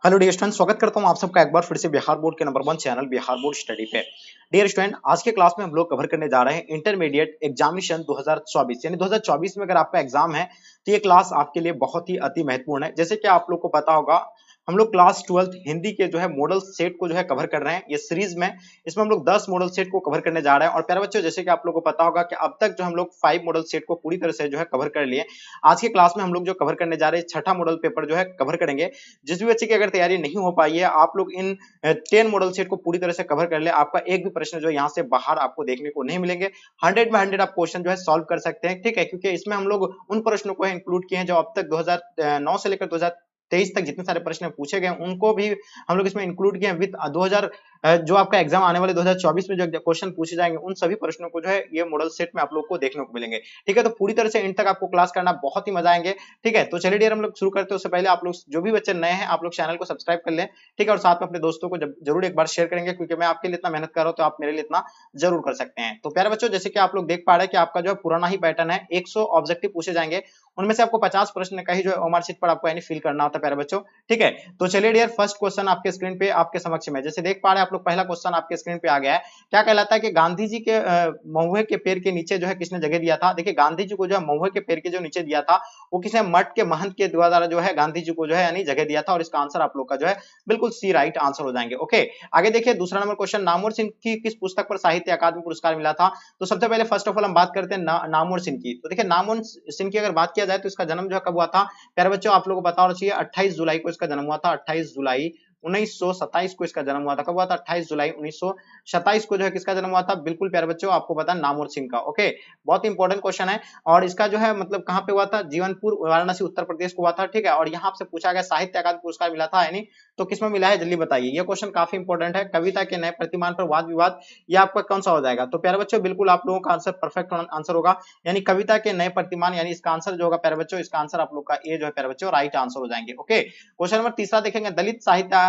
Hello dear student, स्वागत करता हूं आप सबका एक बार फिर से बिहार बोर्ड के number 1 channel Bihar board study पे। डियर स्टूडेंट, आज के क्लास में हम लोग कवर करने जा रहे हैं इंटरमीडिएट एग्जामिनेशन 2024 यानी 2024 में अगर आपका एग्जाम है तो ये क्लास आपके लिए बहुत ही अति महत्वपूर्ण है। जैसे कि आप लोग को पता होगा, हम लोग क्लास 12th हिंदी के जो है मॉडल सेट को जो है कवर कर रहे हैं ये सीरीज में। इसमें हम लोग 10 मॉडल सेट को कवर करने जा रहे हैं। और प्यारे बच्चों, जैसे कि आप लोग को पता होगा कि अब तक जो हम लोग 5 मॉडल सेट को पूरी तरह से जो है कवर कर लिए। आज के क्लास में हम लोग जो कवर करने जा रहे हैं छठा मॉडल पेपर जो है कवर करेंगे। जिस भी बच्चे की अगर तैयारी नहीं हो पाई है, आप लोग इन 10 मॉडल सेट को पूरी तरह से कवर कर ले। आपका एक भी प्रश्न जो यहाँ से बाहर आपको देखने को नहीं मिलेंगे। 100 में 100 आप क्वेश्चन जो है सॉल्व कर सकते हैं, ठीक है। क्योंकि इसमें हम लोग उन प्रश्नों को इंक्लूड किए हैं जो अब तक 2009 से लेकर 2023 तक जितने सारे प्रश्न पूछे गए उनको भी हम लोग इसमें इंक्लूड किए हैं विद 2000 जो आपका एग्जाम आने वाले 2024 में जो क्वेश्चन पूछे जाएंगे उन सभी प्रश्नों को जो है ये मॉडल सेट में आप लोग को देखने को मिलेंगे, ठीक है। तो पूरी तरह से इन तक आपको क्लास करना बहुत ही मजा आएंगे, ठीक है। तो चलिए डियर, हम लोग शुरू करते हैं। उससे पहले आप लोग जो भी बच्चे नए हैं आप लोग चैनल को सब्सक्राइब कर लें, ठीक है। और साथ में अपने दोस्तों को जरूर एक बार शेयर करेंगे, क्योंकि मैं आपके लिए इतना मेहनत कर रहा हूं तो आप मेरे लिए इतना जरूर कर सकते हैं। तो प्यारे बच्चों, जैसे कि आप लोग देख पा रहे हैं कि आपका जो है पुराना ही पैटर्न है, 100 ऑब्जेक्टिव पूछे जाएंगे, उनमें से आपको 50 प्रश्न का ही जो है ओमआर शीट पर आपको यानी फिल करना होता है प्यारे बच्चों, ठीक है। तो चलिए डियर, फर्स्ट क्वेश्चन आपके स्क्रीन पे आपके समक्ष में जैसे देख पा रहे हैं आप लोग, पहला क्वेश्चन आपके स्क्रीन पे आ गया है। क्या कहलाता है कि गांधी जी के महुए के पेड़ के नीचे जो है किसने जगह दिया था। देखिए, गांधी जी को जो है महुए के पेड़ के जो नीचे दिया था वो किसने, मठ के महंत के द्वारा जो है गांधी जी को जो है यानी जगह दिया था। और इसका आंसर आप लोग का जो है बिल्कुल सी राइट आंसर हो जाएंगे। ओके, आगे देखिए दूसरा नंबर क्वेश्चन, नामवर सिंह की किस पुस्तक पर साहित्य अकादमी पुरस्कार मिला था। तो सबसे पहले फर्स्ट ऑफ ऑल हम बात करते हैं नामवर सिंह की। तो देखिए, नामवर सिंह की अगर बात किया जाए तो इसका जन्म जो है कब हुआ था प्यारे बच्चों, आप लोगों को पता होना चाहिए 28 जुलाई को इसका जन्म हुआ था। 28 जुलाई 1927 को इसका जन्म हुआ था। कब हुआ था, 28 जुलाई 1927 को जो है किसका जन्म हुआ था, बिल्कुल प्यारे बच्चों आपको पता है नामवर सिंह का। ओके, बहुत इंपॉर्टेंट क्वेश्चन है। और इसका जो है मतलब कहां पे हुआ था, जीवनपुर वाराणसी उत्तर प्रदेश को हुआ था, ठीक है। और यहाँ से पूछा गया साहित्य अकादमी पुरस्कार मिला था यानी, तो किसमें मिला है जल्दी बताइए। ये क्वेश्चन काफी इंपॉर्टेंट है। कविता के नए प्रतिमान पर वाद विवाद, ये आपका कौन सा हो जाएगा। तो प्यारे बच्चों बिल्कुल आप लोगों का आंसर परफेक्ट आंसर होगा, यानी कविता के नए प्रतिमान, यानी इसका आंसर जो होगा प्यारे बच्चों, इसका आंसर आप लोग का ए जो है प्यारे बच्चों राइट आंसर हो जाएंगे। ओके, क्वेश्चन नंबर तीसरा देखेंगे, दलित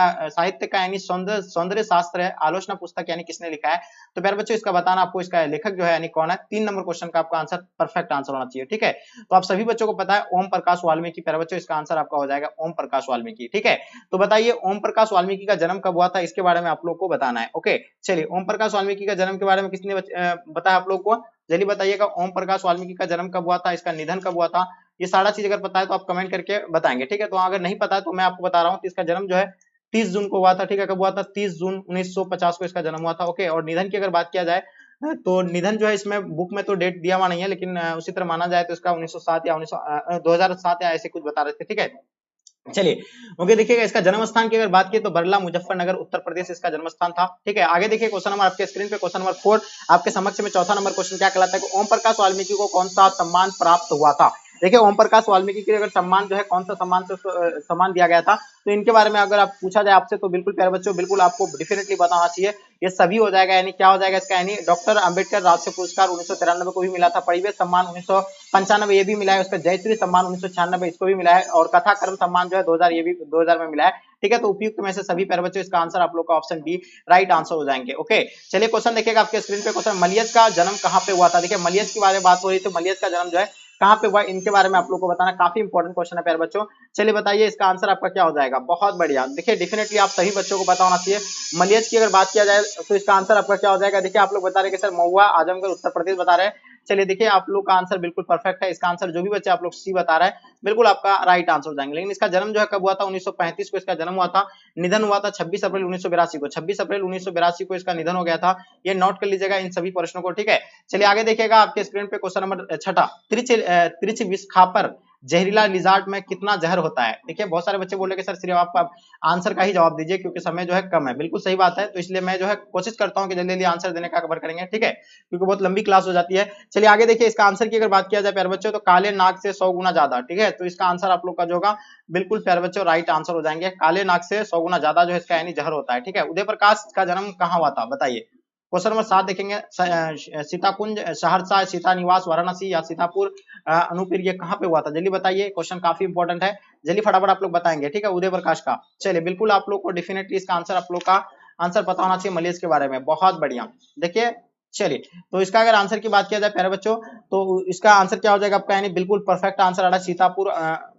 साहित्य का यानी सौंदर्य शास्त्र है आलोचना पुस्तक यानी किसने लिखा है। तो प्यारे बच्चों इसका बताना आपको, इसका लेखक जो है यानी कौन है। 3 नंबर क्वेश्चन का आपका आंसर परफेक्ट आंसर होना चाहिए, ठीक है। तो आप सभी बच्चों को पता है ओम प्रकाश वाल्मीकि, प्यारे बच्चों इसका आंसर आपका हो जाएगा ओम प्रकाश वाल्मीकि, ठीक है। तो बताइए ओम प्रकाश वाल्मीकि का जन्म कब हुआ था, इसके बारे में आप लोग को बताना है। ओके, चलिए ओम प्रकाश वाल्मीकि का जन्म के बारे में किसने बताया आप लोग को, जल्दी बताइएगा। ओम प्रकाश वाल्मीकि का जन्म कब हुआ था, इसका निधन कब हुआ था, ये सारा चीज अगर पता है तो आप कमेंट करके बताएंगे, ठीक है। तो अगर नहीं पता है तो मैं आपको बता रहा हूँ, इसका जन्म जो है 30 जून को हुआ था, ठीक है। कब हुआ था, 30 जून 1950 को इसका जन्म हुआ था। ओके, और निधन की अगर बात किया जाए तो निधन जो है इसमें बुक में तो डेट दिया हुआ नहीं है, लेकिन उसी तरह माना जाए तो इसका 1907 या 2007 या ऐसे कुछ बता रहे थे, ठीक है। चलिए ओके, देखिएगा इसका जन्म स्थान की अगर बात की तो बरला मुजफ्फरनगर उत्तर प्रदेश इसका जन्म स्थान था, ठीक है। आगे देखिए क्वेश्चन नंबर आपके स्क्रीन पे, क्वेश्चन नंबर 4 आपके समक्ष में। चौथा नंबर क्वेश्चन क्या कहलाता है कि ओम प्रकाश वाल्मीकि को कौन सा सम्मान प्राप्त हुआ था। देखिए, ओम प्रकाश वाल्मीकि के अगर सम्मान जो है कौन सा सम्मान से सम्मान दिया गया था, तो इनके बारे में अगर आप पूछा जाए आपसे तो बिल्कुल प्यारे बच्चों बिल्कुल आपको डेफिनेटली बताना चाहिए। ये सभी हो जाएगा, यानी क्या हो जाएगा इसका, यानी डॉक्टर अंबेडकर राष्ट्रीय पुरस्कार 1993 को भी मिला था, परिवेश सम्मान 1995 ये भी मिला है, उसका जयश्री सम्मान 1996 इसको भी मिला है, और कथा कर्म सम्मान जो है 2000 ये भी 2000 में मिला है, ठीक है। तो उपयुक्त में से सभी प्यारे बच्चों इसका आंसर आप लोग का ऑप्शन बी राइट आंसर हो जाएंगे। ओके, चलिए क्वेश्चन देखिएगा आपके स्क्रीन पे, क्वेश्चन मलियज का जन्म कहाँ पे हुआ था। देखिए, मलियज के बारे में बात हो रही थी, मलियज का जन्म जो है कहाँ पे हुआ, इनके बारे में आप लोग को बताना, काफी इंपॉर्टेंट क्वेश्चन है प्यारे बच्चों। चलिए बताइए इसका आंसर आपका क्या हो जाएगा। बहुत बढ़िया, देखिए डेफिनेटली आप सभी बच्चों को पता होना चाहिए। मलियज की अगर बात किया जाए तो इसका आंसर आपका क्या हो जाएगा। देखिए, आप लोग बता रहे हैं कि सर महुआ आजमगढ़ उत्तर प्रदेश बता रहे हैं। चलिए देखिए, आप लोग का आंसर बिल्कुल परफेक्ट है। इसका आंसर जो भी बच्चे आप लोग सी बता रहे हैं बिल्कुल आपका राइट आंसर हो जाएंगे। लेकिन इसका जन्म जो है कब हुआ था, 1935 को इसका जन्म हुआ था। निधन हुआ था 26 अप्रैल 1982 को, 26 अप्रैल 1982 को इसका निधन हो गया था। ये नोट कर लीजिएगा इन सभी प्रश्नों को, ठीक है। चलिए आगे देखिएगा आपके स्क्रीन पे क्वेश्चन नंबर छठा, त्रिच विस्खापर जहरीला लिजार्ड में कितना जहर होता है। देखिए, बहुत सारे बच्चे बोल रहे कि सर सिर्फ आप आंसर का ही जवाब दीजिए क्योंकि समय जो है कम है। बिल्कुल सही बात है, तो इसलिए मैं जो है कोशिश करता हूं कि जल्दी जल्दी आंसर देने का कवर करेंगे, ठीक है, क्योंकि बहुत लंबी क्लास हो जाती है। चलिए आगे देखिए, इसका आंसर की अगर बात किया जाए प्यारे बच्चों तो काले नाग से 100 गुना ज्यादा, ठीक है। तो इसका आंसर आप लोग का जो होगा बिल्कुल प्यारे बच्चों राइट आंसर हो जाएंगे। काले नाग से 100 गुना ज्यादा जो है इसका यानी जहर होता है, ठीक है। उदय प्रकाश का जन्म कहाँ हुआ था बताइए। क्वेश्चन नंबर 7 देखेंगे, सीताकुंज सहरसा सीता निवास वाराणसी या सीतापुर अनूपपुर ये कहाँ पे हुआ था, जल्दी बताइए। क्वेश्चन काफी इंपॉर्टेंट है, जल्दी फटाफट आप लोग बताएंगे, ठीक है। उदय प्रकाश का, चलिए बिल्कुल आप लोग को डेफिनेटली इसका आंसर आप लोग का आंसर पता होना चाहिए मलेज के बारे में। बहुत बढ़िया, देखिए चलिए, तो इसका अगर आंसर की बात किया जाए प्यारे बच्चों तो इसका आंसर क्या हो जाएगा आपका, यानी बिल्कुल परफेक्ट आंसर आ रहा है सीतापुर,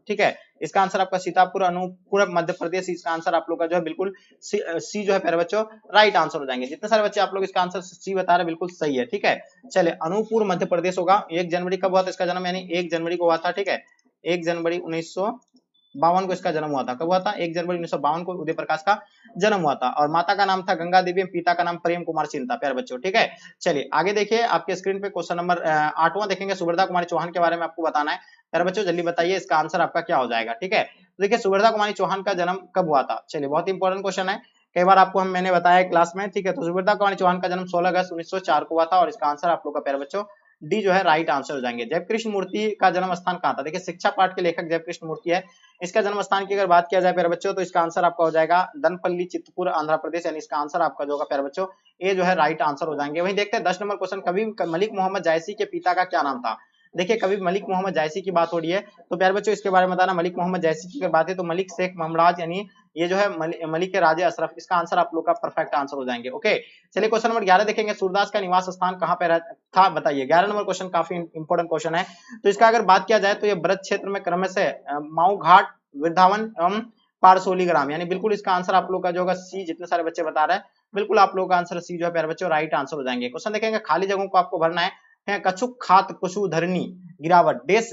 ठीक है। इसका आंसर आपका सीतापुर, अनूपपुर, मध्य प्रदेश। इसका आंसर आप लोग का जो है बिल्कुल सी जो है प्यारे बच्चों राइट आंसर हो जाएंगे। जितने सारे बच्चे आप लोग इसका आंसर सी बता रहे हैं बिल्कुल सही है, ठीक है। चलिए, अनूपपुर मध्य प्रदेश होगा। 1 जनवरी कब हुआ था इसका जन्म, यानी 1 जनवरी को हुआ था, ठीक है। 1 जनवरी 1952 को इसका जन्म हुआ था। कब हुआ था? 1 जनवरी 1952 को उदय प्रकाश का जन्म हुआ था। और माता का नाम था गंगा देवी, पिता का नाम प्रेम कुमार सिंह था प्यारे बच्चों, ठीक है। चलिए आगे देखिए, आपके स्क्रीन पे क्वेश्चन नंबर 8वां देखेंगे। सुभद्रा कुमारी चौहान के बारे में आपको बताना है प्यारे बच्चों, जल्दी बताइए इसका आंसर आपका क्या हो जाएगा, ठीक है। तो देखिए, सुभद्रा कुमारी चौहान का जन्म कब हुआ था? चलिए, बहुत इंपॉर्टेंट क्वेश्चन है, कई बार आपको मैंने बताया क्लास में, ठीक है। तो सुभद्रा कुमारी चौहान का जन्म 16 अगस्त 1904 को हुआ था और इसका आंसर आप लोग का प्यारे बच्चों डी जो है राइट आंसर हो जाएंगे। जयकृष्ण मूर्ति का जन्म स्थान कहाँ था? देखिए, शिक्षा पाठ के लेखक जयकृष्ण मूर्ति है। इसका जन्म स्थान की अगर बात किया जाए प्यारे बच्चों, तो इसका आंसर आपका हो जाएगा दनपल्ली, चित्रपुर, आंध्र प्रदेश। यानी इसका आंसर आपका जो होगा प्यारे बच्चों ये जो है राइट आंसर हो जाएंगे। वहीं देखते हैं 10 नंबर क्वेश्चन, कवि मलिक मोहम्मद जायसी के पिता का क्या नाम था? देखिए, कवि मलिक मोहम्मद जायसी की बात हो रही है, तो प्यारे बच्चों इसके बारे में बताना। मलिक मोहम्मद जायसी की अगर बात है तो मलिक शेख ममराज, यानी ये जो है मलिक के राजे अशरफ। इसका आंसर आप लोग का परफेक्ट आंसर हो जाएंगे, ओके। चलिए, क्वेश्चन नंबर 11 देखेंगे। सूरदास का निवास स्थान कहाँ पे था, बताइए। 11 नंबर क्वेश्चन काफी इंपोर्टेंट क्वेश्चन है। तो इसका अगर बात किया जाए तो ये ब्रज क्षेत्र में क्रमशः माऊ घाट, वृंदावन एवं पारसोली ग्राम, यानी बिल्कुल इसका आंसर आप लोग का जो होगा सी। जितने सारे बच्चे बता रहे हैं बिल्कुल आप लोग का आंसर सी जो है प्यारे बच्चों राइट आंसर हो जाएंगे। क्वेश्चन देखेंगे, खाली जगहों को आपको भरना है। कछुक खात कुशु धरनी गिरावट देश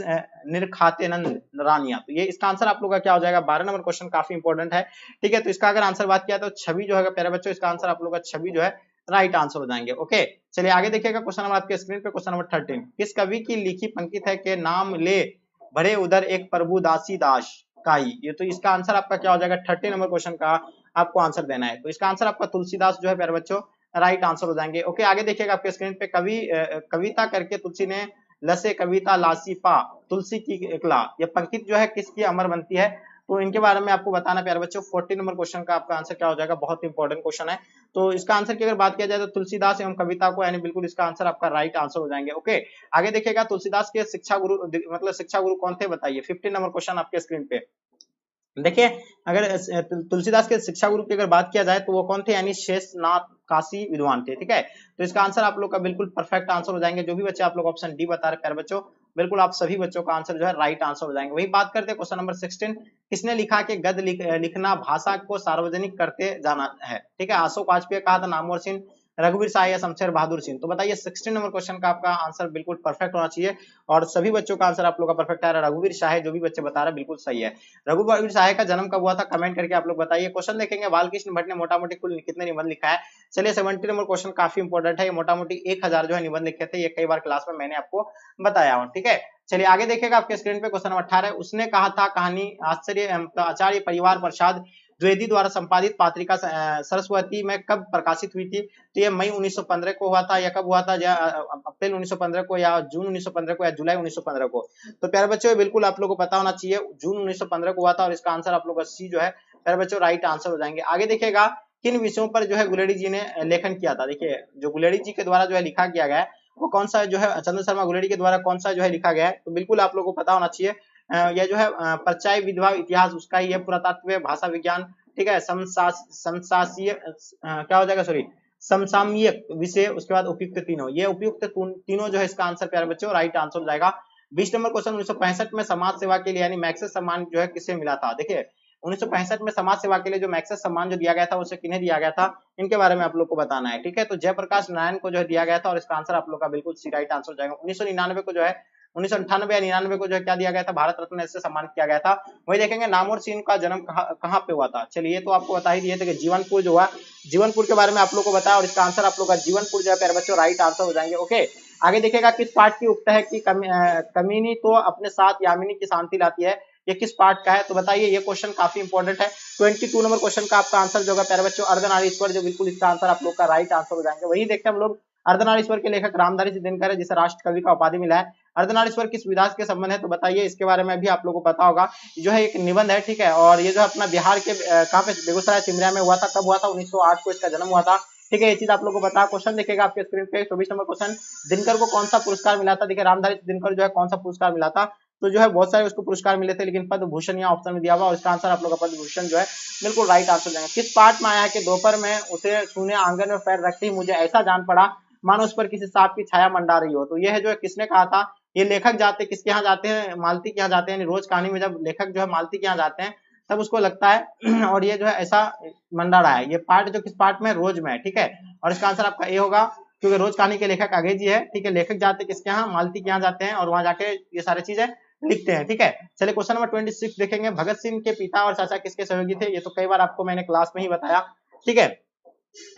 निर्खाते नंद रानिया, तो ये इसका आंसर आप लोग का क्या हो जाएगा? 12 नंबर क्वेश्चन काफी इंपॉर्टेंट है, ठीक है। तो इसका अगर आंसर बात किया तो छवि जो है प्यारे बच्चों, इसका आंसर आप लोग का छवि जो है राइट आंसर हो जाएंगे, ओके। चलिए आगे देखिएगा, क्वेश्चन नंबर आपके स्क्रीन पे क्वेश्चन नंबर 13। किस कवि की लिखी पंक्ति है के नाम ले भरे उधर एक प्रभु दासी दास काई? ये तो इसका आंसर आपका क्या हो जाएगा? 13 नंबर क्वेश्चन का आपको आंसर देना है। तो इसका आंसर आपका तुलसीदास जो है प्यारे बच्चों राइट आंसर हो जाएंगे, ओके। आगे देखिएगा आपके स्क्रीन पे, कविता करके तुलसी ने लसे कविता लासी पा तुलसी की एकला, ये पंक्ति जो है किसकी अमर बनती है? तो इनके बारे में आपको बताना प्यारे बच्चों। 14 नंबर क्वेश्चन का आपका आंसर क्या हो जाएगा? बहुत इंपॉर्टेंट क्वेश्चन है। तो इसका आंसर की अगर बात किया जाए तो तुलसीदास एवं कविता को, यानी बिल्कुल इसका आंसर आपका राइट आंसर हो जाएंगे, ओके। आगे देखिएगा, तुलसीदास के शिक्षा गुरु मतलब शिक्षा गुरु कौन थे, बताइए। 15 नंबर क्वेश्चन आपके स्क्रीन पे देखिए, अगर तुलसीदास के शिक्षा गुरु की अगर बात किया जाए तो वो कौन थे, यानी शेषनाथ काशी विद्वान थे, ठीक है। तो इसका आंसर आप लोग का बिल्कुल परफेक्ट आंसर हो जाएंगे। जो भी बच्चे आप लोग ऑप्शन डी बता रहे प्यारे बच्चों, बिल्कुल आप सभी बच्चों का आंसर जो है राइट आंसर हो जाएंगे। वही बात करते हैं क्वेश्चन नंबर 16। किसने लिखा कि गद्य लिखना भाषा को सार्वजनिक करते जाना है, ठीक है। अशोक वाजपेयी कहा था, नामवर सिंह, रघुवीर शाह या शमशेर बहादुर सिंह? तो बताइए 16 नंबर क्वेश्चन का आपका आंसर बिल्कुल परफेक्ट होना चाहिए और सभी बच्चों का आंसर आप लोग का परफेक्ट है। रघुवीर शाह, जो भी बच्चे बता रहे हैं बिल्कुल सही है। रघुवीर शाह का जन्म कब हुआ था, कमेंट करके आप लोग बताइए। क्वेश्चन देखेंगे, बालकृष्ण भट्ट ने मोटा मोटी कुल कितने निबंध लिखा है? चलिए, 70 नंबर क्वेश्चन काफी इंपॉर्टेंट है। ये मोटा मोटी 1000 जो है निबंध लिखे थे, ये कई बार क्लास में मैंने आपको बताया हूँ, ठीक है। चलिए आगे देखिएगा आपके स्क्रीन पे क्वेश्चन नंबर 18। उसने कहा था कहानी आचार्य परिवार प्रसाद द्विवेदी द्वारा संपादित पत्रिका सरस्वती में कब प्रकाशित हुई थी? तो ये मई 1915 को हुआ था, या कब हुआ था, या अप्रैल 1915 को, या जून 1915 को, या जुलाई 1915 को? तो प्यारे बच्चों बिल्कुल आप लोगों को पता होना चाहिए, जून 1915 को हुआ था और इसका आंसर आप लोग का सी जो है प्यारे बच्चों राइट आंसर हो जाएंगे। आगे देखिएगा, किन विषयों पर जो है गुलेरी जी ने लेखन किया था? देखिए, जो गुलेरी जी के द्वारा जो है लिखा किया गया है वो कौन सा जो है, चंद्र शर्मा गुलेरी के द्वारा कौन सा जो है लिखा गया है? तो बिल्कुल आप लोगों को पता होना चाहिए, यह जो है परचाई विधवा इतिहास उसका ही है, पुरातत्व, भाषा विज्ञान, ठीक है, समसासीय क्या हो जाएगा, सॉरी, समसामयिक विषय, उसके बाद उपयुक्त तीनों, ये उपयुक्त तीनों जो है इसका आंसर प्यारे बच्चों राइट आंसर हो जाएगा। 20 नंबर क्वेश्चन, 1965 में समाज सेवा के लिए यानी मैक्सेस सम्मान जो है किसे मिला था? देखिए, 1965 में समाज सेवा के लिए जो मैक्सेस सम्मान जो दिया गया था उसे किन्हें दिया गया था, इनके बारे में आप लोग को बताना है, ठीक है। तो जयप्रकाश नारायण को जो है दिया गया था और इसका आंसर आप लोग का बिल्कुल सी राइट आंसर हो जाएगा। 1999 को जो है 1998 या 99 को जो है क्या दिया गया था, भारत रत्न ऐसे सम्मानित किया गया था। वही देखेंगे, नामवर सिंह का जन्म कहाँ पे हुआ था? चलिए, तो आपको बता ही दिए थे कि जीवनपुर जो हुआ, जीवनपुर के बारे में आप लोग को बताया और इसका आंसर आप लोग का जीवनपुर जो है प्यारे बच्चों राइट आंसर हो जाएंगे, ओके। आगे देखिएगा, किस पाठ की उक्त है कि कमीनी तो अपने साथ यामिनी की शांति लाती है, ये किस पार्ट का है? तो बताइए, ये क्वेश्चन काफी इंपॉर्टेंट है। 22 नंबर क्वेश्चन का आपका आंसर जो होगा प्यारे बच्चों अर्धनारीश्वर, जो बिल्कुल इसका आंसर आप लोग का राइट आंसर हो जाएंगे। वही देखते हैं हम लोग, अर्धनारीश्वर के लेखक रामधारी सिद्धिनकर है, जिसे राष्ट्र कवि का उपाधि मिला है। अर्धनारीश्वर किस विधा के संबंध है? तो बताइए, इसके बारे में भी आप लोगों को पता होगा, जो है एक निबंध है, ठीक है। और ये जो अपना बिहार के कहाँ पे, बेगूसराय सिमरिया में हुआ था। कब हुआ था? 1908 को इसका जन्म हुआ था, ठीक है। ये चीज आप लोगों को पता। क्वेश्चन देखिएगा आपके स्क्रीन पे, 24 नंबर क्वेश्चन, दिनकर को कौन सा पुरस्कार मिला था? देखिए, रामधारी दिनकर जो है कौन सा पुरस्कार मिला था? तो जो है बहुत सारे उसको पुरस्कार मिले थे, लेकिन पद्म भूषण यहाँ ऑप्शन में दिया हुआ और इसका आंसर आप लोग का पद्म भूषण जो है बिल्कुल राइट आंसर जाएगा। किस पार्ट में आया है कि दोपहर में उसे सुने आंगन में पैर रखते ही मुझे ऐसा जान पड़ा मानो उस पर किसी सांप की छाया मंडा रही हो? तो यह है जो है किसने कहा था, ये लेखक जाते किसके यहाँ जाते हैं, मालती के यहाँ जाते हैं, यानी रोज कहानी में जब लेखक जो है मालती के यहाँ जाते हैं तब उसको लगता है और ये जो है ऐसा मंडा रहा है, ये पार्ट जो किस पार्ट में, रोज में है, ठीक है। और इसका आंसर आपका ए होगा, क्योंकि रोज कहानी के लेखक आगे जी है, ठीक है। लेखक जाते किसके यहाँ, मालती के यहाँ जाते हैं और वहां जाके ये सारी चीजें लिखते हैं, ठीक है। चलिए क्वेश्चन नंबर 26 देखेंगे, भगत सिंह के पिता और चाचा किसके सहयोगी थे, ये तो कई बार आपको मैंने क्लास में ही बताया, ठीक है।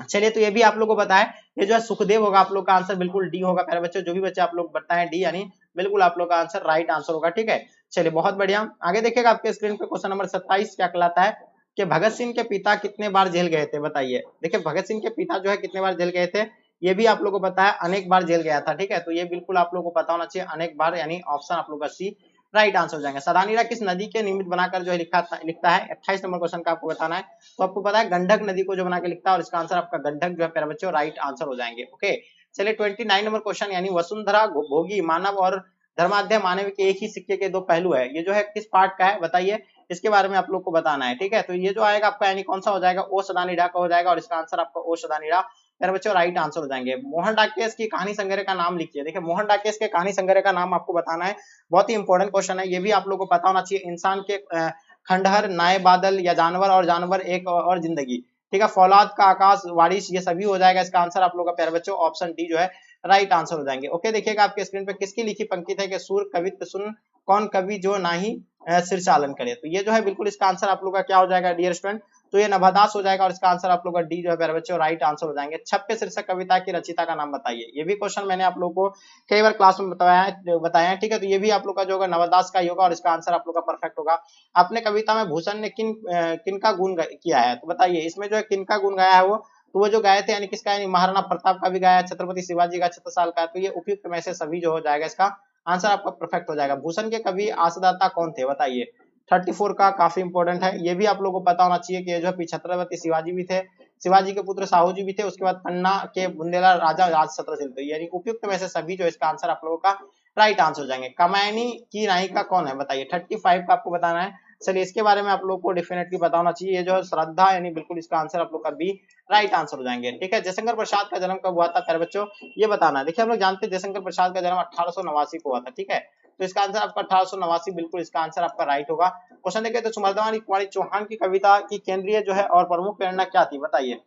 चलिए तो ये भी आप लोग को पता है, ये जो है सुखदेव होगा, आप लोग का आंसर बिल्कुल डी होगा प्यारे बच्चों, जो भी बच्चे आप लोग बताएं डी, यानी बिल्कुल आप लोग का आंसर राइट आंसर होगा, ठीक है। चलिए बहुत बढ़िया, आगे देखिएगा आपके स्क्रीन पे क्वेश्चन नंबर 27 क्या कहलाता है कि भगत सिंह के पिता कितने बार जेल गए थे, बताइए। देखिए भगत सिंह के पिता जो है कितने बार जेल गए थे, ये भी आप लोग को पता है, अनेक बार जेल गया था, ठीक है। तो ये बिल्कुल आप लोग को पता होना चाहिए, अनेक बार, यानी ऑप्शन आप लोग का सी राइट आंसर हो जाएगा। सदानीरा किस नदी के निमित्त बनाकर जो है लिखता है, 28 नंबर क्वेश्चन का आपको बताना है। तो आपको पता है गंडक नदी को जो बना के लिखता है, और इसका आंसर आपका गंडक जो है प्यारे बच्चों राइट आंसर हो जाएंगे, ओके। चलिए 29 नंबर क्वेश्चन, यानी वसुंधरा भोगी मानव और धर्माध्य मानव के एक ही सिक्के के दो पहलू है, ये जो है किस पार्ट का है, बताइए। इसके बारे में आप लोग को बताना है, ठीक है। तो ये जो आएगा आपका, यानी कौन सा हो जाएगा, ओ सदानीरा का हो जाएगा, और इसका आंसर आपका ओ सदानीरा प्यारे बच्चों राइट आंसर हो जाएंगे। मोहन डाकेस की कहानी संग्रह का नाम लिखिए। देखिए मोहन डाकेस के कहानी संग्रह का नाम आपको बताना है, बहुत ही इंपॉर्टेंट क्वेश्चन है, ये भी आप लोग को पता होना चाहिए। इंसान के खंडहर, नाए बादल, या जानवर और जानवर एक और जिंदगी, ठीक है। फौलाद का आकाश, वारिस, ये सभी हो जाएगा। इसका आंसर आप लोग का प्यारे बच्चों ऑप्शन डी जो है राइट आंसर हो जाएंगे, ओके। देखिएगा आपके स्क्रीन पे किसकी लिखी पंक्ति है कि सूर कवित्व सुन, कौन कवि जो नाही सिरचालन करे, तो ये जो है बिल्कुल इसका आंसर आप लोग का क्या हो जाएगा डियर स्टूडेंट, तो ये नवादास हो जाएगा, और इसका आंसर आप लोग का डी जो है प्यारे बच्चों राइट आंसर हो जाएंगे। छप्पे शीर्षक कविता की रचिता का नाम बताइए, ये भी क्वेश्चन मैंने आप लोग को कई बार क्लास में बताया, ठीक है। तो ये भी आप लोग का जो होगा नवादास का ही होगा, और इसका आंसर आप लोग का परफेक्ट होगा। अपने कविता में भूषण ने किन का गुण किया है, तो बताइए इसमें जो है किन का गुण गाया है वो, तो वो जो गाए थे, यानी किसका, यानी महाराणा प्रताप का भी गाया, छत्रपति शिवाजी का, छत्रसाल का, तो ये उपयुक्त में से सभी जो हो जाएगा, इसका आंसर आपका परफेक्ट हो जाएगा। भूषण के कवि आशदाता कौन थे, बताइए। 34 का काफी इंपॉर्टेंट है, ये भी आप लोगों को पता होना चाहिए कि जो है छत्रपति शिवाजी भी थे, शिवाजी के पुत्र साहू जी भी थे, उसके बाद पन्ना के बुंदेला राजा राज छत्रशील थे, यानी उपयुक्त में से सभी जो इसका आंसर आप लोगों का राइट आंसर हो जाएंगे। कामायनी की नायिका कौन है, बताइए। 35 का आपको बताना है। चलिए इसके बारे में आप लोग को डेफिनेटली पता होना चाहिए, ये जो है श्रद्धा, यानी बिल्कुल इसका आंसर आप लोग का बी राइट आंसर हो जाएंगे, ठीक है। जयशंकर प्रसाद का जन्म कब हुआ था प्यारे बच्चों, ये बताना है। देखिए हम लोग जानते हैं जयशंकर प्रसाद का जन्म 1889 को हुआ था, ठीक है। तो इसका आंसर आपका 1889 बिल्कुल इसका आंसर आपका राइट होगा। क्वेश्चन देखिए, तो सुमर्दवानी कुमारी चौहान की कविता की केंद्रीय जो है और प्रमुख प्रेरणा क्या थी, बताइए।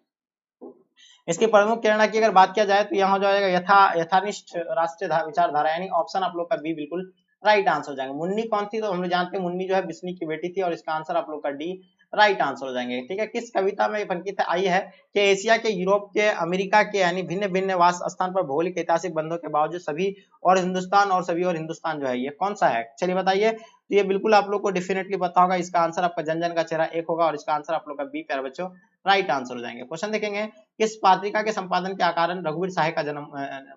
इसकी प्रमुख प्रेरणा की अगर बात किया जाए तो यहाँ हो जाएगा यथानिष्ठ राष्ट्रीय विचारधारा, यानी ऑप्शन आप लोग का बी बिल्कुल राइट आंसर हो जाएंगे। मुन्नी कौन थी, तो हम लोग जानते हैं मुन्नी जो है बिस्नी की बेटी थी, और इसका आंसर आप लोग का डी राइट आंसर हो जाएंगे, ठीक है। किस कविता में पंक्ति आई है कि एशिया के, यूरोप के, अमेरिका के, यानी भिन्न भिन्न वास स्थान पर भौगोलिक ऐतिहासिक बंधों के बावजूद सभी और हिंदुस्तान, और सभी और हिंदुस्तान जो है ये कौन सा है, चलिए बताइए। तो ये बिल्कुल आप लोग को डेफिनेटली पता होगा, इसका आंसर आपका जन जन का चेहरा एक होगा, और इसका आंसर आप लोग का बी प्यारे बच्चों राइट आंसर हो जाएंगे। क्वेश्चन देखेंगे, किस पत्रिका के संपादन के कारण रघुवीर सहाय का जन्म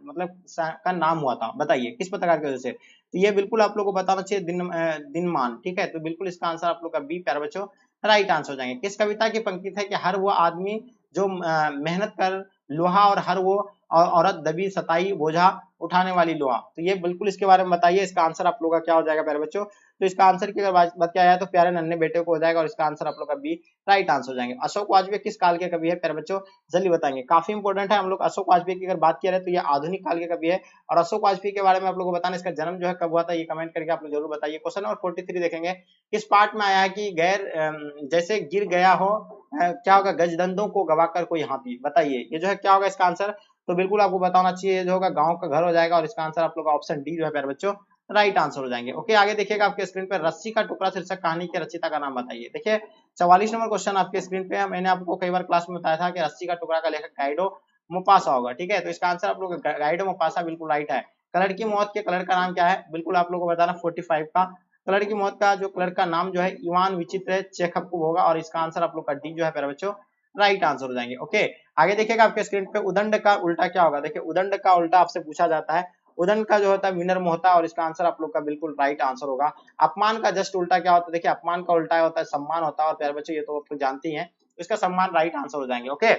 मतलब का नाम हुआ था, बताइए किस पत्रकार की वजह से, तो ये बिल्कुल आप लोग को बताना चाहिए दिनमान, ठीक है। तो बिल्कुल इसका आंसर आप लोग का बी प्यारे बच्चों राइट आंसर हो जाएंगे। किस कविता की पंक्ति है कि हर वो आदमी जो मेहनत कर लोहा, और हर वो औरत दबी सताई बोझा उठाने वाली लोहा, तो ये बिल्कुल इसके बारे में बताइए। इसका आंसर आप लोग का क्या हो जाएगा प्यारे बच्चों, तो इसका आंसर की अगर बात किया जाए तो प्यारे नन्हे बेटे को हो जाएगा, और इसका आंसर आप लोग का बी राइट आंसर हो जाएंगे। अशोक वाजपेयी किस काल के कवि है प्यारे बच्चों, जल्दी बताएंगे, काफी इंपॉर्टेंट है। हम लोग अशोक वाजपेयी की अगर बात किया जाए तो ये आधुनिक काल के कवि है, और अशोक वाजपेयी के बारे में आप लोग को बताना, इसका जन्म जो है कब हुआ था, ये कमेंट करके आप लोग जरूर बताइए। क्वेश्चन नंबर 43 देखेंगे, किस पार्ट में आया है कि गैर जैसे गिर गया हो क्या होगा, गजदंडों को गवाकर कोई हाथी, बताइए ये जो है क्या होगा इसका आंसर, तो बिल्कुल आपको बताना चाहिए, ये जो होगा गांव का घर हो जाएगा, और इसका आंसर आप लोग का ऑप्शन डी जो है प्यारे बच्चों राइट आंसर हो जाएंगे, ओके। आगे देखिएगा आपके स्क्रीन पे, रस्सी का टुकड़ा शीर्षक कहानी के रचयिता का नाम बताइए। देखिए 44 नंबर क्वेश्चन आपके स्क्रीन पे है, मैंने आपको कई बार क्लास में बताया था कि रस्सी का टुकड़ा का लेखक गाइडो मोपासा होगा, ठीक है। तो इसका आंसर आप लोग गाइडो मोपासा बिल्कुल राइट है। कलर की मौत के कलर का नाम क्या है, बिल्कुल आप लोग को बताना 45 का, कलर की मौत का जो कलर का नाम जो है इवान विचित्र चेखव होगा, और इसका आंसर आप लोग का डी जो है प्यारे बच्चों राइट आंसर हो जाएंगे, ओके। आगे देखिएगा आपके स्क्रीन पे, उदंड का उल्टा क्या होगा, देखिए उदंड का उल्टा आपसे पूछा जाता है, उदंड का जो होता है विनम्र होता है, और इसका आंसर आप लोग का बिल्कुल राइट आंसर होगा। अपमान का जस्ट उल्टा क्या होता है, देखिए अपमान का उल्टा होता है सम्मान होता है, और प्यारे बच्चों ये तो आप लोग जानते ही हैं, तो इसका सम्मान राइट आंसर हो जाएंगे, ओके।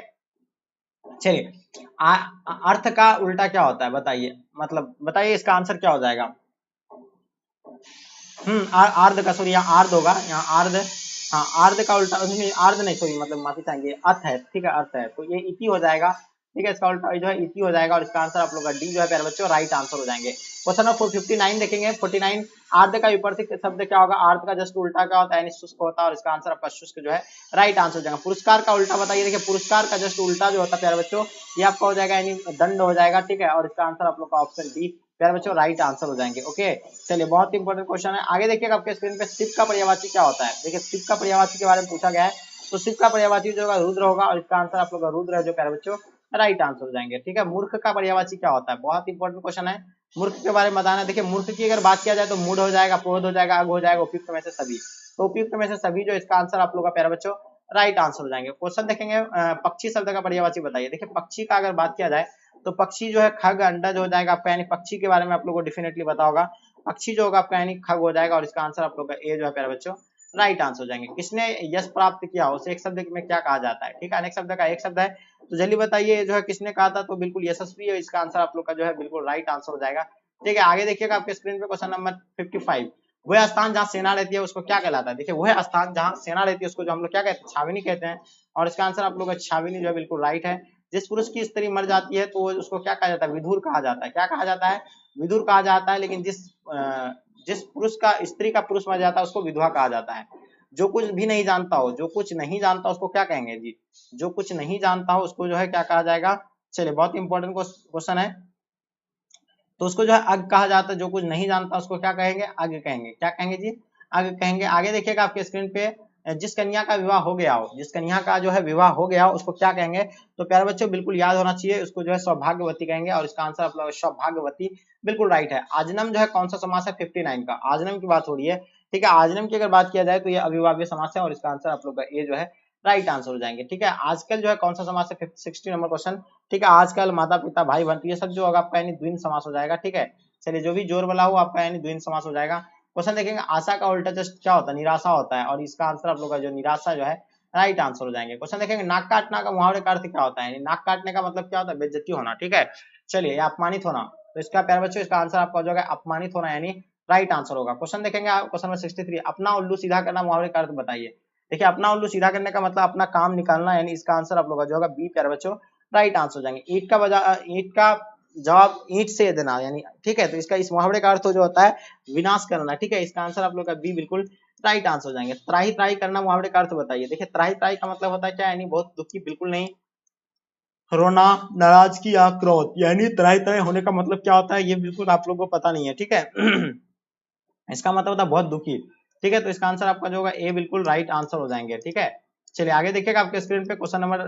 चलिए अर्थ का उल्टा क्या होता है, बताइए, मतलब बताइए इसका आंसर क्या हो जाएगा। आर्ध का, सॉरी यहाँ आर्ध होगा, यहाँ आर्ध, हाँ आर्ध का उल्टा, आर्ध नहीं सॉरी, मतलब माफी चाहेंगे, अर्थ है, ठीक है अर्थ है, तो ये इति हो जाएगा। ठीक है, इसका उल्टा जो है इति हो जाएगा और इसका आंसर आप लोग का डी जो है प्यारे बच्चों राइट आंसर हो जाएंगे। क्वेश्चन नंबर 459 देखेंगे। 49 आर्ध का विपरीत शब्द क्या होगा? आर्ध का जस्ट उल्टा क्या होता है? यानी शुष्क होता है और इसका आंसर आपका शुष्क जो है राइट आंसर हो जाएगा। पुरस्कार का उल्टा बताइए। देखिए पुरस्कार का जस्ट उल्टा जो होता है प्यारे बच्चों ये आपका हो जाएगा यानी दंड हो जाएगा। ठीक है, और इसका आंसर आप लोग का ऑप्शन डी प्यारे बच्चों राइट आंसर हो जाएंगे। ओके, चलिए बहुत इंपॉर्टेंट क्वेश्चन है। आगे देखिएगा आपके स्क्रीन पे शिव का पर्यायवाची क्या होता है। देखिए शिव का पर्यायवाची के बारे में पूछा गया है, तो शिव का पर्यायवाची जो होगा रुद्र होगा और इसका आंसर आप लोग का रुद्र है जो प्यारे बच्चों राइट आंसर हो जाएंगे। ठीक है, मूर्ख का पर्यायवाची क्या होता है? बहुत इंपॉर्टेंट क्वेश्चन है, मूर्ख के बारे में बताना। देखिए मूर्ख की अगर बात किया जाए तो मूड हो जाएगा, प्रोध हो जाएगा, अग हो जाएगा, उपयुक्त में से सभी। तो उपयुक्त में से सभी जो इसका आंसर आप लोग का प्यारे बच्चों राइट आंसर हो जाएंगे। क्वेश्चन देखेंगे पक्षी शब्द का पर्यायवाची बताइए। देखिए पक्षी का अगर बात किया जाए तो पक्षी जो है खग अंडज हो जाएगा आपका, यानी पक्षी के बारे में आप लोग को डेफिनेटली पता होगा। पक्षी जो होगा आपका यानी खग हो जाएगा और इसका आंसर आप लोग का ए जो है प्यारे बच्चों राइट आंसर हो जाएंगे। किसने यश प्राप्त किया उसे एक शब्द में क्या कहा जाता है? ठीक है, अनेक शब्द का एक शब्द है, तो जल्दी बताइए जो है किसने कहा था? तो बिल्कुल यशस्वी है, इसका आंसर आप लोग का जो है बिल्कुल राइट आंसर हो जाएगा। ठीक है, आगे देखिएगा आपके स्क्रीन पे क्वेश्चन नंबर 55। वह स्थान जहाँ सेना रहती है उसको क्या कहलाता है? देखिए वह स्थान जहाँ सेना रहती है उसको जो हम लोग क्या कहते हैं? छावनी कहते हैं और इसका आंसर आप लोग का छावनी जो है बिल्कुल राइट है। जिस पुरुष की स्त्री मर जाती है तो उसको क्या कहा जाता है? विधुर कहा जाता है। क्या कहा जाता है? विधुर कहा जाता है। लेकिन जिस पुरुष का स्त्री का पुरुष मर जाता है उसको विधवा कहा जाता है। जो कुछ भी नहीं जानता हो, जो कुछ नहीं जानता उसको क्या कहेंगे जी? जो कुछ नहीं जानता हो उसको जो है क्या कहा जाएगा? चलिए बहुत इंपॉर्टेंट क्वेश्चन है, तो उसको जो है अग कहा जाता है। जो कुछ नहीं जानता उसको क्या कहेंगे? अग कहेंगे। क्या कहेंगे जी? अग कहेंगे। आगे देखिएगा आपके स्क्रीन पे जिस कन्या का विवाह हो गया हो, जिस कन्या का जो है विवाह हो गया हो उसको क्या कहेंगे? तो प्यारे बच्चों बिल्कुल याद होना चाहिए, उसको जो है सौभाग्यवती कहेंगे और इसका आंसर आप लोग सौभाग्यवती बिल्कुल राइट है। आजनम जो है कौन सा समास है? 59 का आजनम की बात हो रही है। ठीक है, आजनम की अगर बात किया जाए तो ये अविभाज्य समास है और इसका आंसर आप लोग का ए जो है राइट आंसर हो जाएंगे। ठीक है, आजकल जो है कौन सा समास है? 60 नंबर क्वेश्चन। ठीक है, आजकल माता पिता भाई बहन ये सब जो होगा आपका यानी द्विंद समास हो जाएगा। ठीक है, चलिए जो भी जोर वाला हो आपका यानी द्विंद समास हो जाएगा। क्वेश्चन देखेंगे आशा का उल्टा जस्ट क्या होता है? निराशा होता है और इसका आंसर आप लोग का जो निराशा जो है राइट आंसर हो जाएंगे। क्वेश्चन देखेंगे नाक काटना का मुहावरे का अर्थ क्या होता है? नाक काटने का मतलब क्या होता है? बेइज्जती होना। ठीक है, चलिए अपमानित होना, तो इसका प्यारे बच्चों इसका आंसर आपका जो है अपमानित होना यानी राइट आंसर होगा। क्वेश्चन देखेंगे क्वेश्चन नंबर 63 अपना उल्लू सीधा करना मुहावरे का अर्थ बताइए। देखिए अपना उल्लू सीधा करने का मतलब अपना काम निकालना, यानी इसका आंसर आप लोग का जो होगा बी प्यारे बच्चों राइट आंसर हो जाएंगे। ईंट का जवाब ईंट से देना यानी, ठीक है, तो इसका इस मुहावरे का अर्थ जो होता है विनाश करना। ठीक है, इसका आंसर आप लोग का बी बिल्कुल राइट आंसर हो जाएंगे। त्राही त्राही करना मुहावरे का अर्थ बताइए। देखिए त्राही त्राही का मतलब होता है क्या? यानी बहुत दुखी, बिल्कुल नहीं, रोना, नाराजगी या क्रोध, यानी त्राही त्राही होने का मतलब क्या होता है ये बिल्कुल आप लोगों को पता नहीं है। ठीक है इसका मतलब होता है बहुत दुखी। ठीक है, तो इसका आंसर आपका जो होगा ए बिल्कुल राइट आंसर हो जाएंगे। ठीक है, चलिए आगे देखिएगा आपके स्क्रीन पे क्वेश्चन नंबर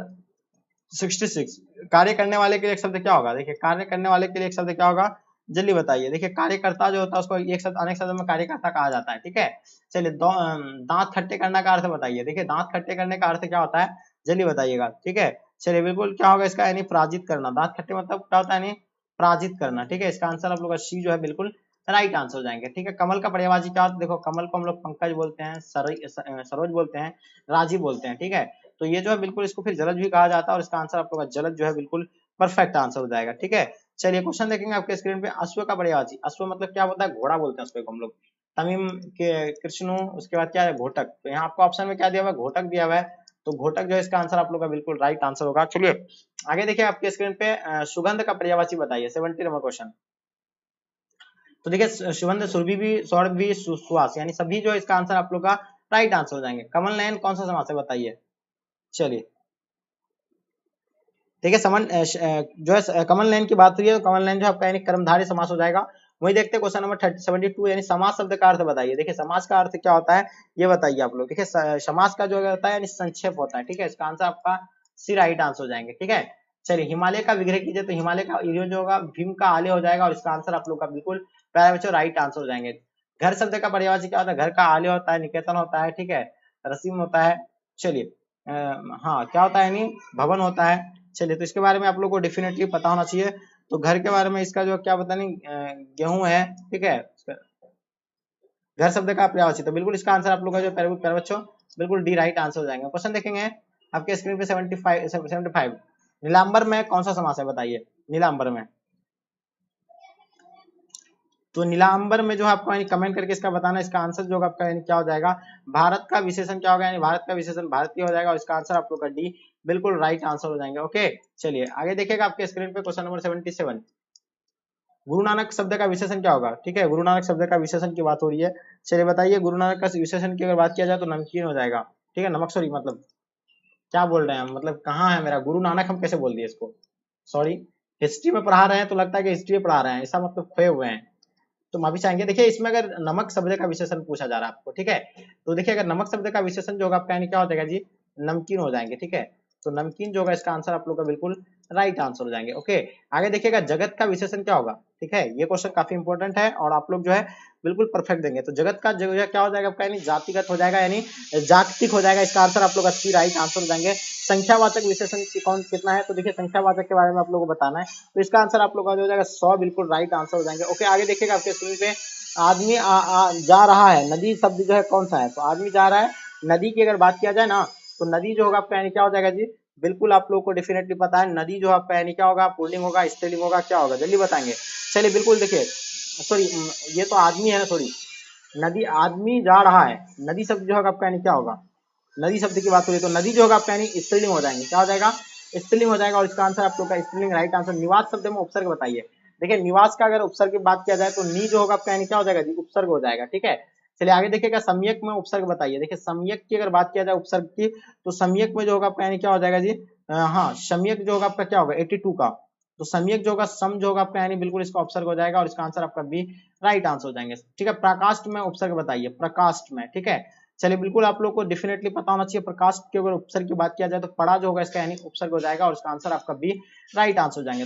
66 कार्य करने वाले के लिए एक शब्द क्या होगा? देखिए कार्य करने वाले के लिए एक शब्द क्या होगा? जल्दी बताइए। देखिए कार्यकर्ता जो होता है उसको एक शब्द अनेक शब्द में कार्यकर्ता कहा जाता है। ठीक है, चलिए दांत खट्टे करने का अर्थ बताइए। देखिए दांत खट्टे करने का अर्थ क्या होता है? जल्दी बताइएगा। ठीक है, चलिए बिल्कुल क्या होगा इसका? यानी पराजित करना। दांत खट्टे मतलब क्या होता है? यानी पराजित करना। ठीक है, इसका आंसर आप लोग का सी जो है बिल्कुल राइट आंसर हो जाएंगे। ठीक है, कमल का पर्यायवाची क्या होता है? देखो कमल को हम लोग पंकज बोलते हैं, सरोज बोलते हैं, राजीव बोलते हैं। ठीक है, तो ये जो है बिल्कुल इसको फिर जलज भी कहा जाता है और इसका आंसर आप लोग का जलज जो है बिल्कुल परफेक्ट आंसर हो जाएगा। ठीक है, चलिए क्वेश्चन देखेंगे आपके स्क्रीन पे अश्व का पर्यायवाची। अश्व मतलब क्या होता है? घोड़ा बोलते हैं उसको हम लोग। तमीम के कृष्णु, उसके बाद क्या है? घोटक। तो यहाँ आपको ऑप्शन में क्या दिया हुआ है? घोटक दिया हुआ है, तो घोटक जो है इसका आंसर आप लोग का बिल्कुल राइट आंसर होगा। चलिए आगे देखिए आपके स्क्रीन पे सुगंध का पर्यायवाची बताइए। 70 नंबर क्वेश्चन। तो देखिए सुगंध, सुरभि भी, सौरभ भी, सुवास, यानी सभी जो इसका आंसर आप लोग का राइट आंसर हो जाएंगे। कमल नयन कौन सा समास है बताइए। चलिए देखिए जो है कमल नयन की बात हुई है तो कमल नयन जो आपका यानी कर्मधारय समास हो जाएगा। वही देखते हैं क्वेश्चन नंबर 72 यानी समास शब्द का अर्थ बताइए। देखिए समास का अर्थ क्या होता है ये बताइए आप लोग। देखिए समास का जो होता है यानी संक्षेप होता है। ठीक है, इसका आंसर आपका सी राइट आंसर हो जाएंगे। ठीक है, चलिए हिमालय का विग्रह कीजिए। तो हिमालय का जो होगा भीम का आलय हो जाएगा और इसका आंसर आप लोग का बिल्कुल प्यारे बच्चों राइट आंसर हो जाएंगे। घर शब्द का पर्यायवाची क्या होता है? घर का आलय होता है, निकेतन होता है, ठीक है, रसीम होता है, चलिए हाँ क्या होता है यानी भवन होता है। चलिए तो इसके बारे में आप लोग को डेफिनेटली पता होना चाहिए। तो घर के बारे में इसका जो क्या पता नहीं गेहूं है। ठीक है, घर शब्द का पर्यायवाची, तो बिल्कुल इसका आंसर आप लोग का जो प्यारे बच्चों बिल्कुल डी राइट आंसर हो जाएंगे। क्वेश्चन देखेंगे आपके स्क्रीन पे 75 नीलांबर में कौन सा समास है बताइए। नीलांबर में तो नीलांबर में जो है आपको यानी कमेंट करके इसका बताना, इसका आंसर जो आपका यानी क्या हो जाएगा, भारत का विशेषण क्या होगा, यानी भारत का विशेषण भारतीय हो जाएगा और इसका आंसर आप लोग का डी बिल्कुल राइट आंसर हो जाएंगे। ओके चलिए आगे देखिएगा आपके स्क्रीन पे क्वेश्चन नंबर 77, गुरु नानक शब्द का विशेषण क्या होगा। ठीक है, गुरु नानक शब्द का विशेषण की बात हो रही है। चलिए बताइए, गुरु नानक का विशेषण की अगर बात किया जाए तो नमकीन हो जाएगा। ठीक है, नमक सॉरी, मतलब क्या बोल रहे हैं हम, मतलब कहाँ है मेरा गुरु नानक, हम कैसे बोल दिए इसको, सॉरी। हिस्ट्री में पढ़ा रहे हैं तो लगता है कि हिस्ट्री में पढ़ा रहे हैं, ऐसा मतलब खोए हुए हैं। तो माफी चाहेंगे। देखिए इसमें अगर नमक शब्द का विशेषण पूछा जा रहा है आपको, ठीक है, तो देखिए अगर नमक शब्द का विशेषण जो होगा आपका यानी क्या हो जाएगा जी, नमकीन हो जाएंगे। ठीक है, तो नमकीन जो होगा इसका आंसर आप लोग का बिल्कुल राइट आंसर हो जाएंगे। ओके आगे देखिएगा, जगत का विशेषण क्या होगा। ठीक है, ये क्वेश्चन काफी इंपॉर्टेंट है और आप लोग जो है बिल्कुल परफेक्ट देंगे। तो जगत का जो है क्या हो जाएगा आपका, यानी जातिगत हो जाएगा, यानी जागतिक हो जाएगा। इसका आंसर आप लोग अच्छी राइट आंसर हो जाएंगे। संख्यावाचक विशेषण कौन कितना है, तो देखिए संख्यावाचक के बारे में आप लोगों को बताना है, तो इसका आंसर आप लोग का जो हो जाएगा 100 बिल्कुल राइट आंसर हो जाएंगे। ओके आगे देखिएगा आपके स्क्रीन पे, आदमी जा रहा है, नदी शब्द जो है कौन सा है, तो आदमी जा रहा है, नदी की अगर बात किया जाए ना, तो नदी जो होगा आपका यानी क्या हो जाएगा जी, बिल्कुल आप लोगों को डेफिनेटली पता है, नदी जो आपका यानी क्या होगा, पुल्लिंग होगा, स्त्रीलिंग होगा, क्या होगा, जल्दी बताएंगे। चलिए बिल्कुल देखिए, सॉरी ये तो आदमी है ना, सॉरी, नदी, आदमी जा रहा है, नदी शब्द जो होगा आपका यानी क्या होगा, नदी शब्द की बात हो रही है तो नदी जो होगा आपका यानी स्त्रीलिंग हो जाएंगे, क्या हो जाएगा, स्त्रीलिंग हो जाएगा और इसका आंसर आप लोग का स्त्रीलिंग राइट आंसर। निवास शब्द में उपसर्ग बताइए। देखिए निवास का अगर उपसर्ग की बात किया जाए तो नी जो होगा आपका यानी क्या हो जाएगा जी, उपसर्ग हो जाएगा। ठीक है, चलिए आगे देखिएगा, सम्यक में उपसर्ग बताइए। देखिए सम्यक की अगर बात किया जाए उपसर्ग की, तो सम्यक में जो होगा आपका यानी क्या हो जाएगा जी, हाँ सम्यक जो होगा आपका क्या होगा 82 का, तो सम्यक जो होगा सम जो होगा आपका यानी बिल्कुल इसका उपसर्ग हो जाएगा और इसका आंसर आपका बी राइट आंसर हो जाएंगे। ठीक है, प्रकाष्ठ में उपसर्ग बताइए, प्रकाष्ठ में। ठीक है, चलिए बिल्कुल आप लोग को डेफिनेटली पता होना चाहिए, प्रकाश के अगर उपसर्ग की बात किया जाए तो पड़ा जो होगा इसका यानी उपसर्ग हो जाएगा और इसका आंसर आपका बी राइट आंसर हो जाएंगे।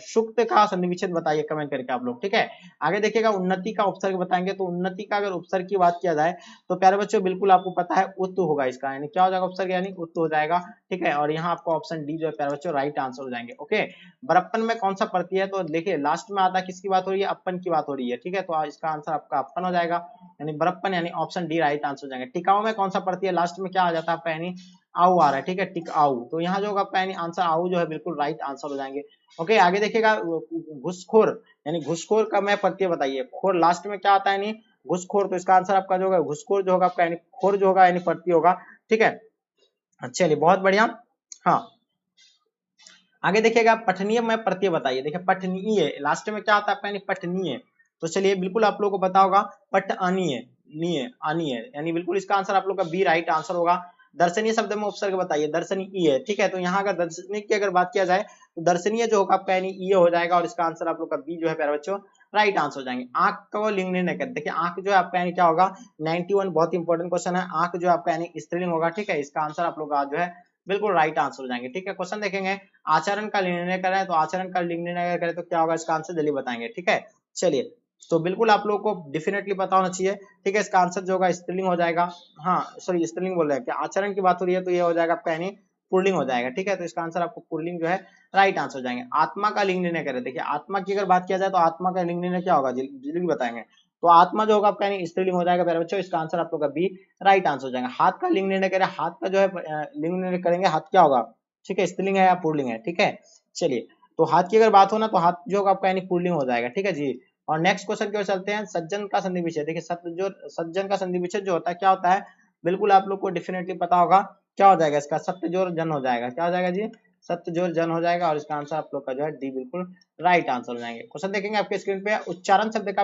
सुक्त का संधि विच्छेद बताइए कमेंट करके आप लोग। ठीक है, आगे देखिएगा, उन्नति का उपसर्ग बताएंगे, तो उन्नति का अगर उपसर्ग की बात किया जाए तो प्यारे बच्चों बिल्कुल आपको पता है उत होगा इसका, यानी क्या हो जाएगा उपसर्ग, यानी उत हो जाएगा। ठीक है, और यहाँ आपको ऑप्शन डी जो है प्यारे बच्चों राइट आंसर हो जाएंगे। ओके, बरप्पन में कौन सा प्रत्यय है, तो देखिए लास्ट में आता है, किसकी बात हो रही है, अपन की बात हो रही है। ठीक है, तो इसका आंसर आपका अपन हो जाएगा, यानी बरप्पन, यानी ऑप्शन डी राइट आंसर हो जाएंगे। टिकाऊ में कौन सा प्रत्यय लास्ट में क्या आ जाता है आपका, यानी आऊ आ रहा है। ठीक है, टिकाऊ, तो यहाँ जो होगा आपका यानी आंसर आऊ जो है बिल्कुल राइट आंसर हो जाएंगे। ओके आगे देखिएगा, घुसखोर, यानी घुसखोर का मैं प्रत्यय बताइए, खोर लास्ट में क्या आता है, यानी घुसखोर, तो इसका आंसर आपका जो होगा घुसखोर जो होगा आपका यानी खोर जो होगा यानी प्रत्यय होगा। ठीक है, चलिए बहुत बढ़िया। हाँ आगे देखिएगा, पठनीय में प्रत्यय बताइए। देखिए पठनीय लास्ट में क्या आता है आपका, यानी पठनीय, तो चलिए बिल्कुल आप लोगों को पता होगा, पट अनीय, नीय अनीय, यानी बिल्कुल इसका आंसर आप लोग का बी राइट आंसर होगा। दर्शनीय शब्द में उपसर्ग बताइए, दर्शनीय। ठीक है, तो यहाँ अगर दर्शनीय की अगर बात किया जाए तो दर्शनीय जो होगा आपका यानी ये हो जाएगा और इसका आंसर आप लोग का बी जो है प्यारे बच्चों राइट आंसर हो जाएंगे। आंख को लिंग निर्णय कर, देखिए आंख जो है आपका यानी क्या होगा, 91 बहुत इंपॉर्टेंट क्वेश्चन है, आंख जो है आपका यानी स्त्रीलिंग होगा। ठीक है, इसका आंसर आप लोग का जो है बिल्कुल राइट आंसर हो जाएंगे। ठीक है, क्वेश्चन देखेंगे, आचरण का लिंग निर्णय करें, तो आचरण का लिंग निर्णय करें तो क्या होगा, इसका आंसर जल्दी बताएंगे। ठीक है, चलिए तो बिल्कुल आप लोगों को डेफिनेटली पता होना चाहिए। ठीक है, इसका आंसर जो होगा स्त्रीलिंग हो जाएगा, हाँ सॉरी स्त्रीलिंग बोल रहे हैं, क्या आचरण की बात हो रही है तो ये हो जाएगा आपका यानी पुल्लिंग हो जाएगा। ठीक है, तो इसका आंसर आपको पुल्लिंग जो है राइट आंसर हो जाएंगे। आत्मा का लिंग निर्णय करें, देखिए आत्मा की अगर बात किया जाए तो आत्मा का लिंग निर्णय क्या होगा, जल्दी बताएंगे। तो आत्मा जो होगा आपका यानी स्त्रीलिंग हो जाएगा प्यारे बच्चों, इसका आंसर आप लोग का बी राइट आंसर हो जाएगा। हाथ का लिंग निर्णय करें, हाथ का जो है लिंग निर्णय करेंगे, हाथ क्या होगा, ठीक है स्त्रीलिंग है या पुल्लिंग है। ठीक है, चलिए तो हाथ की अगर बात हो ना तो हाथ जो होगा आपका यानी पुल्लिंग हो जाएगा। ठीक है जी, और नेक्स्ट क्वेश्चन की ओर चलते हैं, सज्जन का संधि विच्छेद। देखिए सज्जन का संधि विच्छेद जो होता है क्या होता है, बिल्कुल आप लोग को डेफिनेटली पता होगा, क्या हो जाएगा इसका, सत्य जोर जन हो जाएगा, क्या हो जाएगा जी, सत्य जोर जन हो जाएगा और इसका आंसर आप लोग का जो है डी बिल्कुल राइट आंसर हो जाएंगे। क्वेश्चन देखेंगे आपके स्क्रीन पे, उच्चारण शब्द का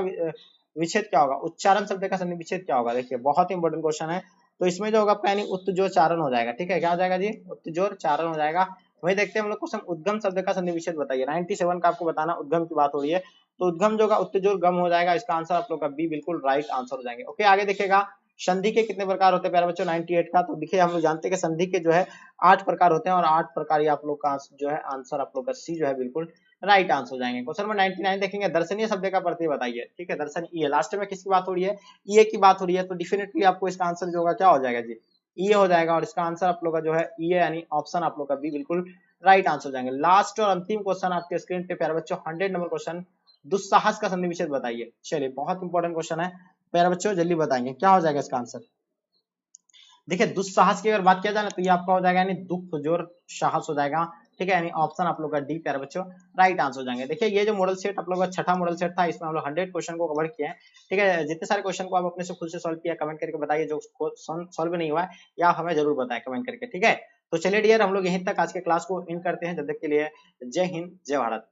विच्छेद क्या होगा, उच्चारण शब्द का संधि विच्छेद क्या होगा। देखिए बहुत इंपॉर्टेंट क्वेश्चन है, तो इसमें जो होगा आपका यानी उत्तजोर चारण हो जाएगा। ठीक है, क्या हो जाएगा जी, उत्तजोर चारण हो जाएगा। वही देखते हैं हम लोग क्वेश्चन, उद्गम शब्द का संधि विच्छेद बताइए। 97 का आपको बताना, उद्गम की बात हो रही है, तो उद्गम जो होगा उत्तजोर गम हो जाएगा, इसका आंसर आप लोग का बी बिल्कुल राइट आंसर हो जाएंगे। ओके आगे देखिएगा, संधि के कितने प्रकार होते हैं प्यारे बच्चों, 98 का, तो देखिए हम लोग जानते हैं कि संधि के जो है 8 प्रकार होते हैं और 8 प्रकार ही आप लोग का जो है आंसर आप लोग का सी जो है बिल्कुल राइट आंसर हो जाएंगे। क्वेश्चन नंबर 99 देखेंगे, दर्शनीय शब्द का प्रत्यय बताइए। ठीक है, दर्शन ये लास्ट में किसकी बात हो रही है, ये की बात हो रही है, तो डेफिनेटली आपको इसका आंसर जो होगा क्या हो जाएगा जी, ये हो जाएगा और इसका आंसर आप लोग का जो है ये यानी ऑप्शन आप लोग का बी बिल्कुल राइट आंसर हो जाएंगे। लास्ट और अंतिम क्वेश्चन आपके स्क्रीन पे प्यारे बच्चों 100 नंबर क्वेश्चन, दुस्साहस का संधि विच्छेद बताइए। चलिए बहुत इंपॉर्टेंट क्वेश्चन है प्यारे बच्चों, जल्दी बताएंगे क्या हो जाएगा इसका आंसर। देखिए दुस्साहस की अगर बात किया जाए ना तो ये आपका हो जाएगा यानी दुख जोर साहस हो जाएगा। ठीक है, यानी ऑप्शन आप लोग का डी प्यारे बच्चों राइट आंसर हो जाएंगे। देखिए ये जो मॉडल सेट आप लोग का छठा मॉडल सेट था, इसमें हम लोग 100 क्वेश्चन को कवर किए हैं। ठीक है, जितने सारे क्वेश्चन को आप अपने से खुद से सॉल्व किया कमेंट करके बताइए, जो सॉल्व नहीं हुआ है या आप हमें जरूर बताएं कमेंट करके। ठीक है, तो चलिए डियर हम लोग यहीं तक आज के क्लास को इन करते हैं। जब तक के लिए जय हिंद जय भारत।